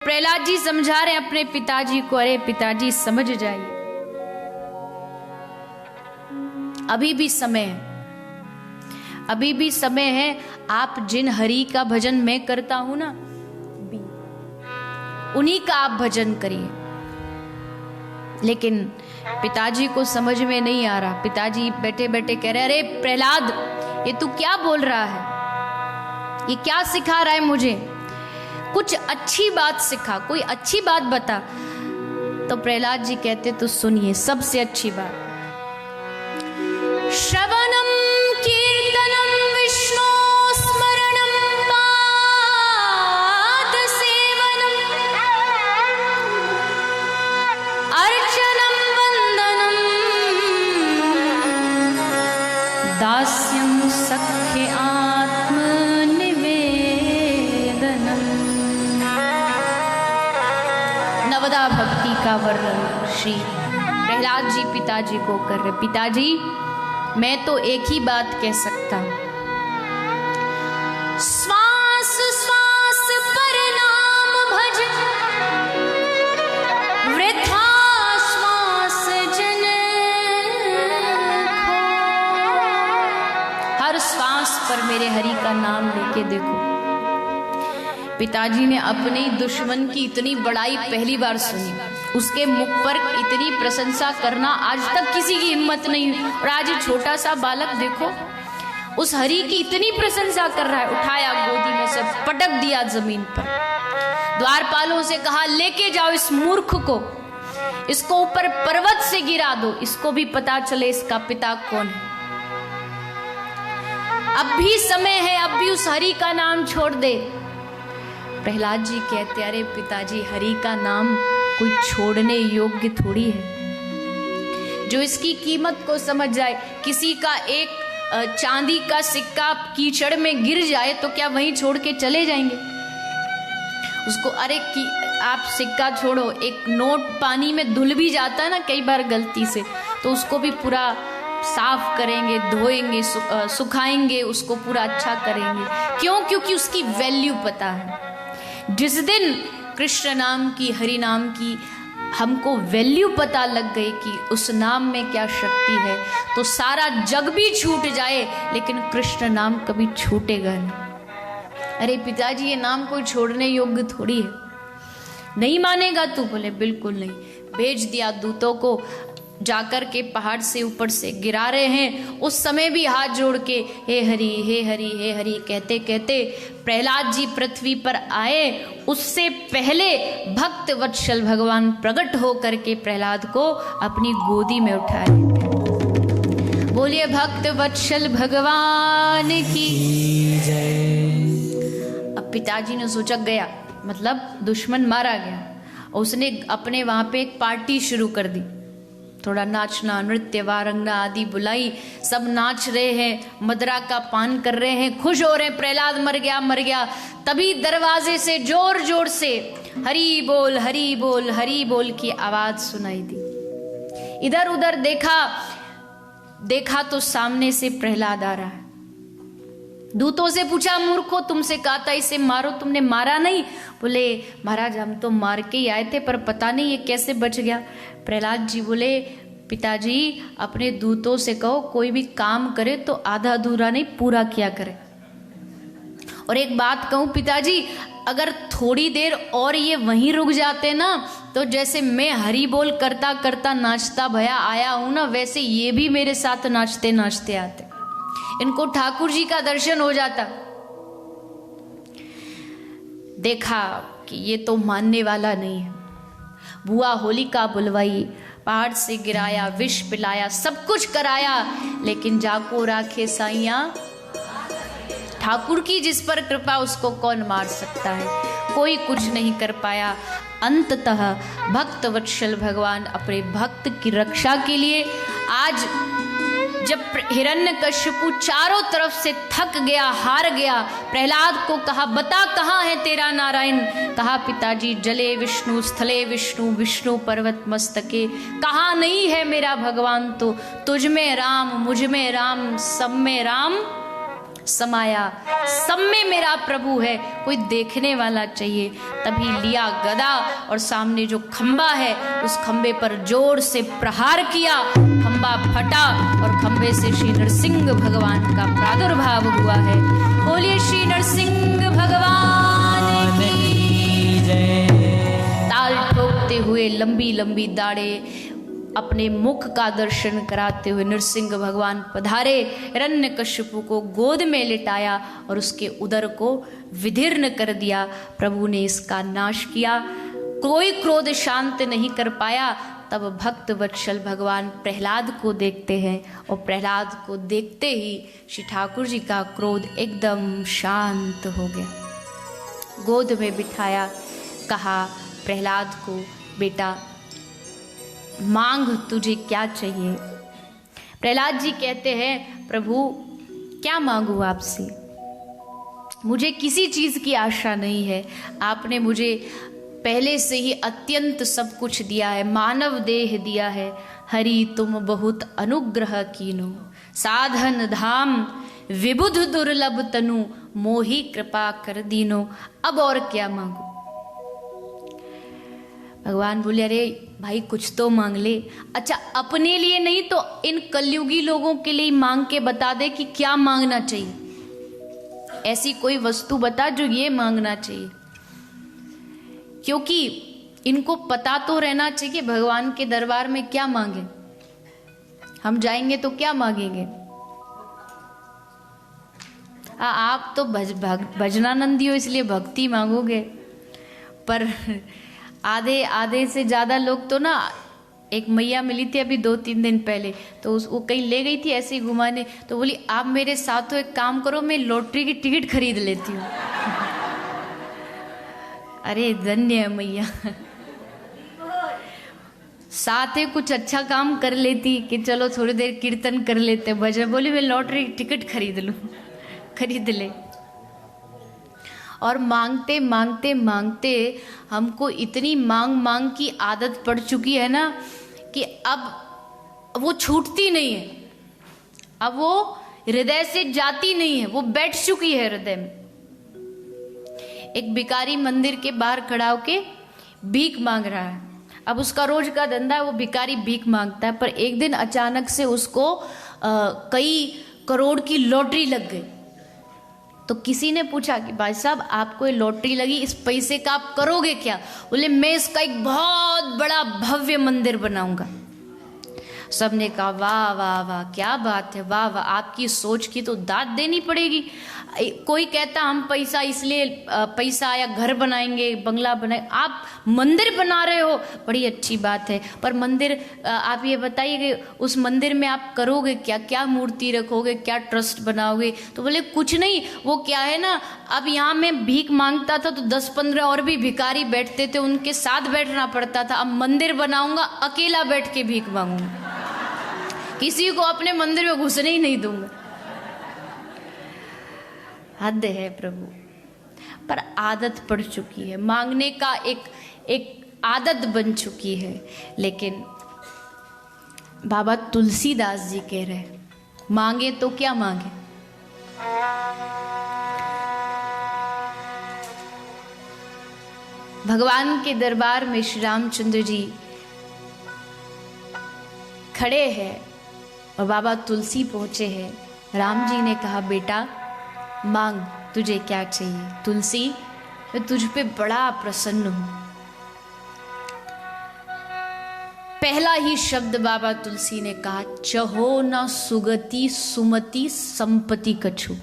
प्रहलाद जी समझा रहे अपने पिताजी को, अरे पिताजी समझ जाइए, अभी भी समय है, अभी भी समय है। आप जिन हरि का भजन मैं करता हूं ना, उन्हीं का आप भजन करिए। लेकिन पिताजी को समझ में नहीं आ रहा। पिताजी बैठे बैठे कह रहे, अरे प्रहलाद, ये तू क्या बोल रहा है, ये क्या सिखा रहा है मुझे, कुछ अच्छी बात सिखा, कोई अच्छी बात बता। तो प्रहलाद जी कहते, तो सुनिए सबसे अच्छी बात, श्रवणम कीर्तनम विष्णु स्मरणम पाद सेवनम अर्चनम वंदनम दास्यम सख्य आत्मनिवेदनम। नवदा भक्ति का वर्णन श्री प्रहलाद जी पिताजी को कर रहे। पिताजी, मैं तो एक ही बात कह सकता हूं, श्वास श्वास पर नाम भज, वृथा श्वास जन खो। हर श्वास पर मेरे हरि का नाम लेके देखो। पिताजी ने अपने दुश्मन की इतनी बड़ाई पहली बार सुनी, उसके मुख पर इतनी प्रशंसा करना आज तक किसी की हिम्मत नहीं। और आज ये छोटा सा बालक देखो, उस हरि की इतनी प्रशंसा कर रहा है। उठाया गोदी में से, पटक दिया जमीन पर, द्वारपालों से कहा, लेके जाओ इस मूर्ख को, इसको ऊपर पर्वत से गिरा दो, इसको भी पता चले इसका पिता कौन है। अब भी समय है, अब भी उस हरि का नाम छोड़ दे। प्रहलाद जी कहते, अरे पिताजी, हरि का नाम कोई छोड़ने योग्य थोड़ी है। जो इसकी कीमत को समझ जाए, किसी का एक चांदी का सिक्का कीचड़ में गिर जाए तो क्या वहीं छोड़ के चले जाएंगे उसको? अरे कि आप सिक्का छोड़ो, एक नोट पानी में धुल भी जाता है ना कई बार गलती से, तो उसको भी पूरा साफ करेंगे, धोएंगे, सुखाएंगे, उसको पूरा अच्छा करेंगे। क्यों? क्योंकि उसकी वैल्यू पता है। जिस दिन कृष्ण नाम की, हरि नाम की हमको वैल्यू पता लग गई कि उस नाम में क्या शक्ति है, तो सारा जग भी छूट जाए लेकिन कृष्ण नाम कभी छूटेगा नहीं। अरे पिताजी, ये नाम कोई छोड़ने योग्य थोड़ी है। नहीं मानेगा तू? बोले बिल्कुल नहीं। भेज दिया दूतों को, जाकर के पहाड़ से ऊपर से गिरा रहे हैं। उस समय भी हाथ जोड़ के हे हरि हे हरि हे हरि कहते कहते प्रहलाद जी पृथ्वी पर आए। उससे पहले भक्त वत्सल भगवान प्रकट हो करके प्रहलाद को अपनी गोदी में उठाए। बोलिए भक्त वत्सल भगवान की जय। अब पिताजी ने सोचा, गया मतलब दुश्मन मारा गया। उसने अपने वहां पे एक पार्टी शुरू कर दी, थोड़ा नाचना, नृत्य, वारंगना आदि बुलाई। सब नाच रहे हैं, मदरा का पान कर रहे हैं, खुश हो रहे हैं। प्रहलाद मर गया मर गया। तभी दरवाजे से जोर जोर से हरि बोल हरि बोल हरि बोल की आवाज सुनाई दी। इधर उधर देखा तो सामने से प्रहलाद आ रहा है। दूतों से पूछा, मूर्खो, तुमसे कहा था इसे मारो, तुमने मारा नहीं? बोले महाराज, हम तो मार के ही आए थे, पर पता नहीं ये कैसे बच गया। प्रहलाद जी बोले, पिताजी अपने दूतों से कहो कोई भी काम करे तो आधा अधूरा नहीं, पूरा किया करे। और एक बात कहूं पिताजी, अगर थोड़ी देर और ये वहीं रुक जाते ना, तो जैसे मैं हरि बोल करता करता नाचता भया आया हूं ना, वैसे ये भी मेरे साथ नाचते नाचते आते, इनको ठाकुर जी का दर्शन हो जाता। देखा कि ये तो मानने वाला नहीं है। बुआ होलिका बुलवाई, पहाड़ से गिराया, विष पिलाया, सब कुछ कराया, लेकिन जाको राखे साइया, ठाकुर की जिस पर कृपा उसको कौन मार सकता है? कोई कुछ नहीं कर पाया। अंततः भक्त वत्सल भगवान अपने भक्त की रक्षा के लिए, आज जब हिरण्यकश्यपु चारों तरफ से थक गया, हार गया, प्रहलाद को कहा, बता कहाँ है तेरा नारायण? कहा, पिताजी जले विष्णु स्थले विष्णु, विष्णु पर्वत मस्तके। कहाँ नहीं है मेरा भगवान? तो तुझ में राम, मुझ में राम, सब में राम, समाया, सब में मेरा प्रभु है, कोई देखने वाला चाहिए। तभी लिया गदा और सामने जो खंबा है उस खंबे पर जोर से प्रहार किया, खंबा फटा और खंबे से श्री नरसिंह भगवान का प्रादुर्भाव हुआ है। बोलिए श्री नरसिंह भगवान की जय। ताल ठोकते हुए लंबी लंबी दाढ़े अपने मुख का दर्शन कराते हुए नरसिंह भगवान पधारे, हिरण्यकश्यपु को गोद में लिटाया और उसके उदर को विदीर्ण कर दिया। प्रभु ने इसका नाश किया, कोई क्रोध शांत नहीं कर पाया। तब भक्त वत्सल भगवान प्रहलाद को देखते हैं और प्रहलाद को देखते ही श्री ठाकुर जी का क्रोध एकदम शांत हो गया। गोद में बिठाया, कहा प्रहलाद को, बेटा मांग तुझे क्या चाहिए। प्रहलाद जी कहते हैं, प्रभु क्या मांगू आपसे, मुझे किसी चीज की आशा नहीं है। आपने मुझे पहले से ही अत्यंत सब कुछ दिया है, मानव देह दिया है। हरि तुम बहुत अनुग्रह कीनो, साधन धाम विबुध दुर्लभ तनु, मोहि कृपा कर दीनो। अब और क्या मांगू। भगवान बोले, अरे भाई कुछ तो मांग ले। अच्छा अपने लिए नहीं तो इन कलयुगी लोगों के लिए मांग के बता दे कि क्या मांगना चाहिए। ऐसी कोई वस्तु बता जो ये मांगना चाहिए, क्योंकि इनको पता तो रहना चाहिए कि भगवान के दरबार में क्या मांगे। हम जाएंगे तो क्या मांगेंगे। आप तो भजनानंदी हो इसलिए भक्ति मांगोगे, पर आधे से ज्यादा लोग तो ना, एक मैया मिली थी अभी 2-3 दिन पहले, तो वो कहीं ले गई थी ऐसे ही घुमाने, तो बोली आप मेरे साथ हो, एक काम करो मैं लॉटरी की टिकट खरीद लेती हूँ। अरे धन्य है मैया, साथ ही कुछ अच्छा काम कर लेती कि चलो थोड़ी देर कीर्तन कर लेते भजन। बोली मैं लॉटरी की टिकट खरीद लूँ, खरीद ले। और मांगते मांगते मांगते हमको इतनी मांग की आदत पड़ चुकी है ना कि अब वो छूटती नहीं है, अब वो हृदय से जाती नहीं है, वो बैठ चुकी है हृदय में। एक भिखारी मंदिर के बाहर खड़ा होके भीख मांग रहा है। अब उसका रोज का धंधा है, वो भिखारी भीख मांगता है। पर एक दिन अचानक से उसको कई करोड़ की लॉटरी लग गई। तो किसी ने पूछा कि भाई साहब आपको ये लॉटरी लगी, इस पैसे का आप करोगे क्या। बोले मैं इसका एक बहुत बड़ा भव्य मंदिर बनाऊंगा। सबने कहा वाह वाह वाह क्या बात है, वाह वाह आपकी सोच की तो दाद देनी पड़ेगी। कोई कहता हम पैसा इसलिए पैसा या घर बनाएंगे बंगला बनाए, आप मंदिर बना रहे हो बड़ी अच्छी बात है। पर मंदिर आप ये बताइए कि उस मंदिर में आप करोगे क्या, क्या मूर्ति रखोगे, क्या ट्रस्ट बनाओगे। तो बोले कुछ नहीं, वो क्या है ना, अब यहाँ मैं भीख मांगता था तो 10-15 और भी भिखारी बैठते थे, उनके साथ बैठना पड़ता था। अब मंदिर बनाऊंगा, अकेला बैठ के भीख मांगूंगा, किसी को अपने मंदिर में घुसने ही नहीं दूंगा। हद है प्रभु। पर आदत पड़ चुकी है, मांगने का एक आदत बन चुकी है। लेकिन बाबा तुलसीदास जी कह रहे मांगे तो क्या मांगे। भगवान के दरबार में श्री रामचंद्र जी खड़े हैं और बाबा तुलसी पहुंचे हैं। राम जी ने कहा बेटा मांग तुझे क्या चाहिए। तुलसी मैं तुझ पे बड़ा प्रसन्न हूं। पहला ही शब्द बाबा तुलसी ने कहा, चहो ना सुगति सुमति संपत्ति कछु।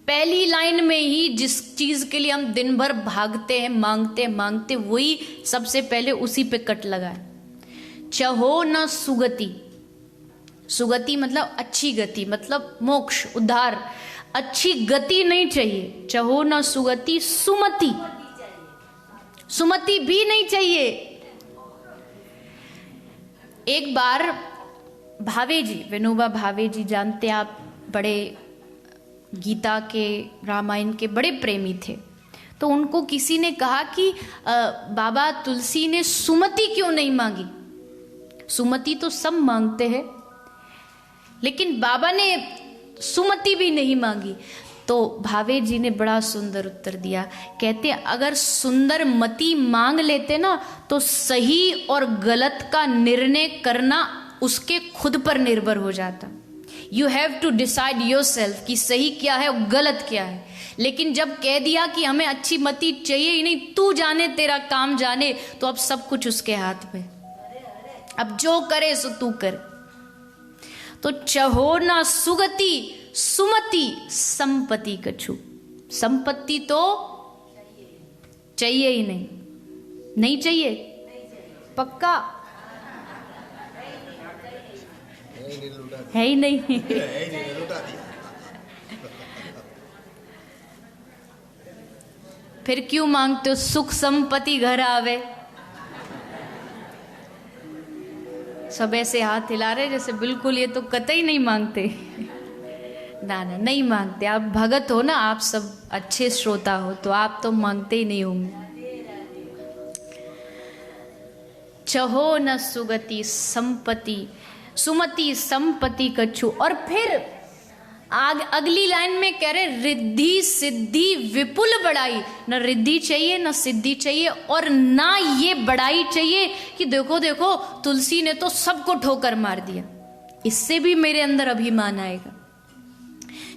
पहली लाइन में ही जिस चीज के लिए हम दिन भर भागते हैं, मांगते मांगते, वही सबसे पहले उसी पे कट लगा है। चहो ना सुगति, सुगति मतलब अच्छी गति, मतलब मोक्ष उद्धार, अच्छी गति नहीं चाहिए। चहो ना सुगति सुमति, सुमति भी नहीं चाहिए। एक बार भावे जी, विनोबा भावे जी जानते हैं आप, बड़े गीता के रामायण के बड़े प्रेमी थे। तो उनको किसी ने कहा कि बाबा तुलसी ने सुमति क्यों नहीं मांगी। सुमति तो सब मांगते हैं, लेकिन बाबा ने सुमति भी नहीं मांगी। तो भावे जी ने बड़ा सुंदर उत्तर दिया, कहते अगर सुंदर मति मांग लेते ना तो सही और गलत का निर्णय करना उसके खुद पर निर्भर हो जाता। You have to decide yourself कि सही क्या है और गलत क्या है। लेकिन जब कह दिया कि हमें अच्छी मति चाहिए ही नहीं, तू जाने तेरा काम जाने, तो अब सब कुछ उसके हाथ में, अब जो करे सो तू कर। तो चहो ना सुगति सुमति संपत्ति कछु, संपत्ति तो चाहिए ही नहीं, नहीं चाहिए पक्का है ही नहीं। फिर क्यों मांगते हो सुख संपत्ति घर आवे? सब ऐसे हाथ हिला रहे जैसे बिल्कुल ये तो कतई नहीं मांगते। ना ना, नहीं मांगते। आप भगत हो ना, आप सब अच्छे श्रोता हो, तो आप तो मांगते ही नहीं होंगे। चहो न सुगति संपत्ति सुमति संपत्ति कछु। और फिर अगली लाइन में कह रहे रिद्धि सिद्धि विपुल बड़ाई। न रिद्धि चाहिए न सिद्धि चाहिए और ना ये बड़ाई चाहिए कि देखो देखो तुलसी ने तो सबको ठोकर मार दिया, इससे भी मेरे अंदर अभिमान आएगा।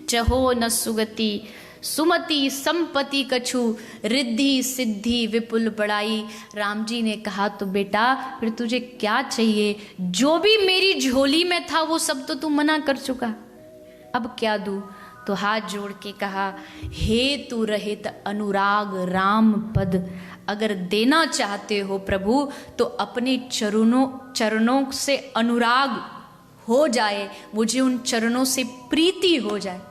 चहो न सुगति सुमति संपत्ति कछु, रिद्धि सिद्धि विपुल बड़ाई। राम जी ने कहा तो बेटा फिर तुझे क्या चाहिए? जो भी मेरी झोली में था वो सब तो तू मना कर चुका, अब क्या दूं? तो हाथ जोड़ के कहा, हे तू रहित अनुराग राम पद, अगर देना चाहते हो प्रभु तो अपने चरणों से अनुराग हो जाए, मुझे उन चरणों से प्रीति हो जाए।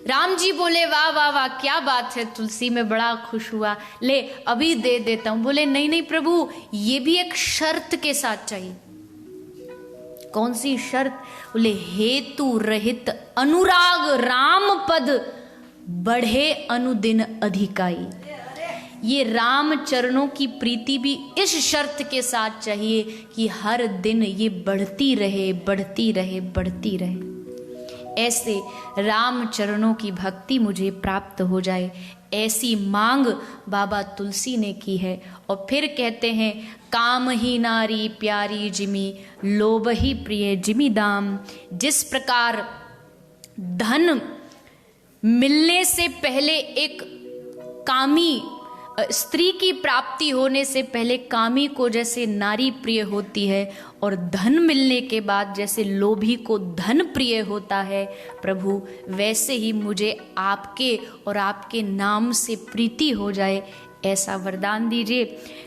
राम जी बोले वाह वाह वाह क्या बात है, तुलसी में बड़ा खुश हुआ, ले अभी दे देता हूं। बोले नहीं नहीं प्रभु, ये भी एक शर्त के साथ चाहिए। कौन सी शर्त? बोले हेतु रहित अनुराग राम पद, बढ़े अनुदिन अधिकाई। ये राम चरणों की प्रीति भी इस शर्त के साथ चाहिए कि हर दिन ये बढ़ती रहे बढ़ती रहे बढ़ती रहे। ऐसे राम चरणों की भक्ति मुझे प्राप्त हो जाए, ऐसी मांग बाबा तुलसी ने की है। और फिर कहते हैं, काम ही नारी प्यारी जिमी, लोभ ही प्रिय जिमी दाम। जिस प्रकार धन मिलने से पहले एक कामी स्त्री की प्राप्ति होने से पहले कामी को जैसे नारी प्रिय होती है, और धन मिलने के बाद जैसे लोभी को धन प्रिय होता है, प्रभु वैसे ही मुझे आपके और आपके नाम से प्रीति हो जाए, ऐसा वरदान दीजिए।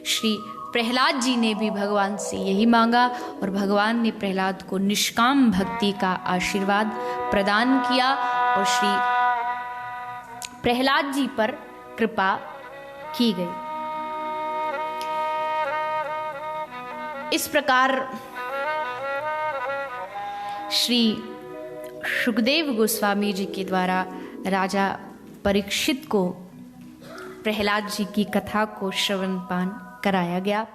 श्री प्रहलाद जी ने भी भगवान से यही मांगा और भगवान ने प्रहलाद को निष्काम भक्ति का आशीर्वाद प्रदान किया और श्री प्रहलाद जी पर कृपा की गई। इस प्रकार श्री सुखदेव गोस्वामी जी के द्वारा राजा परीक्षित को प्रहलाद जी की कथा को श्रवण पान कराया गया।